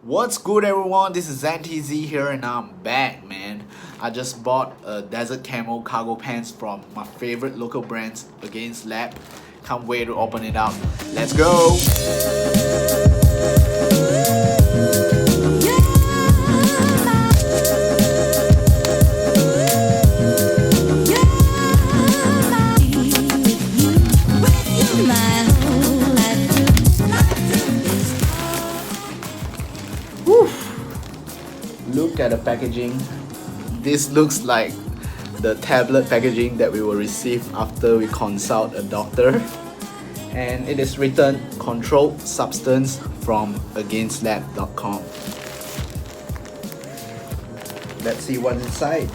What's good everyone, this is NTZ here and I'm back, man. I just bought a desert camo cargo pants from my favorite local brands, Against Lab. Can't wait to open it up. Let's go! Look at the packaging. This looks like the tablet packaging that we will receive after we consult a doctor. And it is written controlled substance from againstlab.com. Let's see what's inside.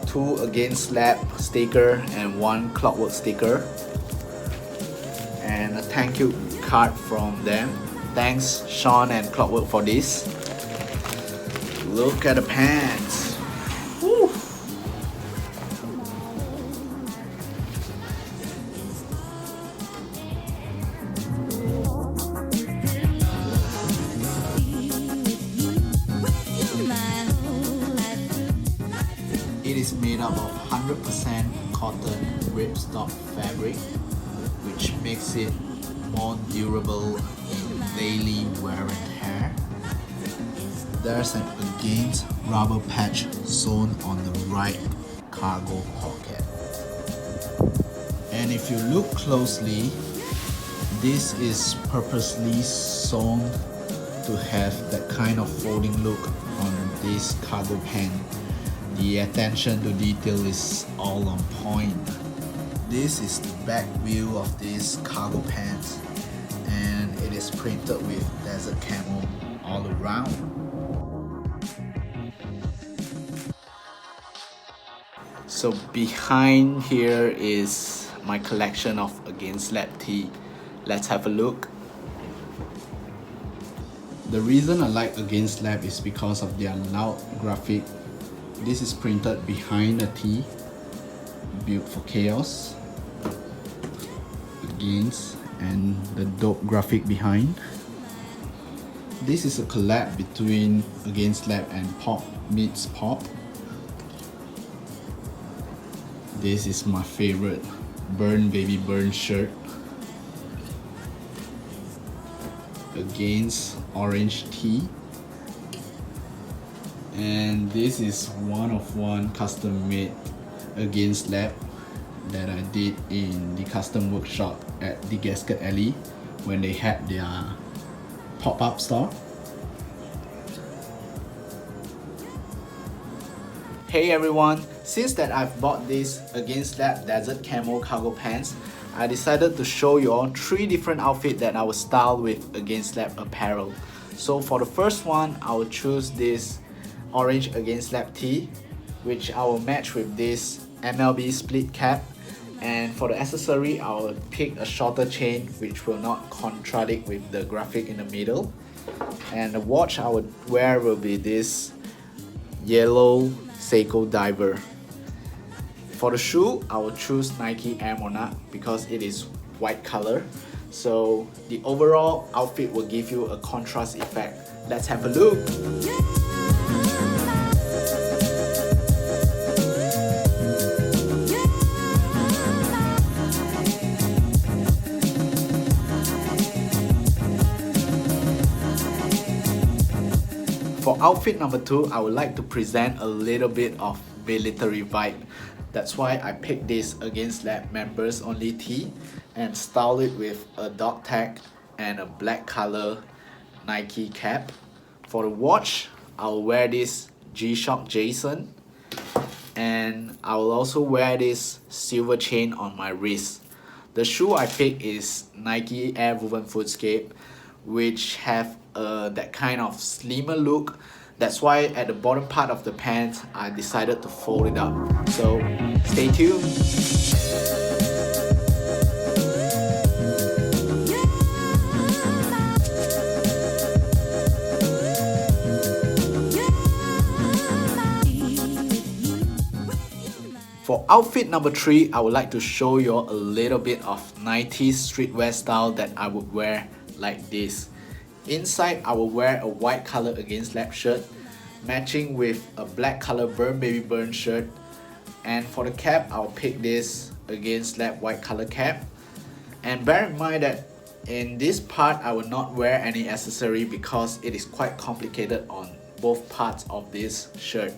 2 Against Lab sticker and 1 Clockwork sticker. And a thank you card from them. Thanks Sean and Clockwork for this. Look at the pants. Woo. It is made up of 100% cotton ripstop fabric, which makes it more durable in daily wear and tear. There's an Against rubber patch sewn on the right cargo pocket. And if you look closely, this is purposely sewn to have that kind of folding look on this cargo pant. The attention to detail is all on point. This is the back view of this cargo pants, and it is printed with desert camo all around. So behind here is my collection of Against Lab tee. Let's have a look. The reason I like Against Lab is because of their loud graphic. This is printed behind the tee, built for chaos. Against, and the dope graphic behind. This is a collab between Against Lab and Pop Meets Pop. This is my favorite Burn Baby Burn shirt. Against orange tee. And this is one custom made Against Lab that I did in the custom workshop at the Gasket Alley when they had their pop-up store. Hey everyone, since that I've bought this Against Lab Desert Camo Cargo Pants, I decided to show you all 3 different outfits that I will style with Against Lab apparel. So for the first one, I will choose this orange Against Lab tee, which I will match with this MLB split cap. And for the accessory, I will pick a shorter chain which will not contradict with the graphic in the middle. And the watch I would wear will be this yellow Seiko diver. For the shoe, I will choose Nike Air Monarch because it is white color. So the overall outfit will give you a contrast effect. Let's have a look. For outfit number 2, I would like to present a little bit of military vibe. That's why I picked this Against Lab members only tee and styled it with a dog tag and a black color Nike cap. For the watch, I'll wear this G-Shock Jason, and I will also wear this silver chain on my wrist. The shoe I picked is Nike Air Woven Footscape, which have that kind of slimmer look. That's why at the bottom part of the pants I decided to fold it up. So stay tuned. For outfit number 3, I would like to show you a little bit of 90s streetwear style that I would wear like this. Inside, I will wear a white color Against Lab shirt, matching with a black color Burn Baby Burn shirt. And for the cap, I'll pick this Against Lab white color cap. And bear in mind that in this part, I will not wear any accessory because it is quite complicated on both parts of this shirt.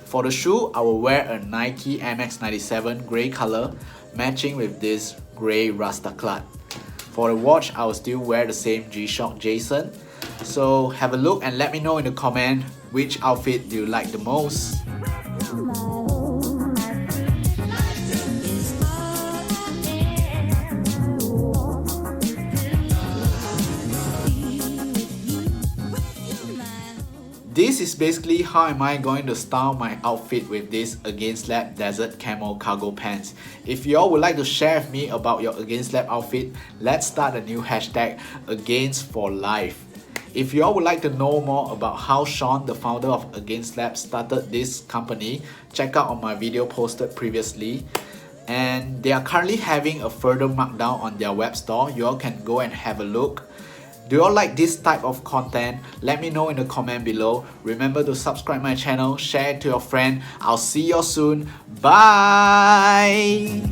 For the shoe, I will wear a Nike MX97 grey color, matching with this grey Rastaclad. For the watch, I will still wear the same G-Shock Jason. So have a look and let me know in the comment which outfit do you like the most. This is basically how am I going to style my outfit with this Against Lab Desert Camo Cargo Pants. If y'all would like to share with me about your Against Lab outfit, let's start a new hashtag, Against for Life. If y'all would like to know more about how Sean, the founder of Against Lab, started this company, check out on my video posted previously. And they are currently having a further markdown on their web store. Y'all can go and have a look. Do you all like this type of content? Let me know in the comment below. Remember to subscribe my channel, share it to your friend. I'll see you all soon. Bye!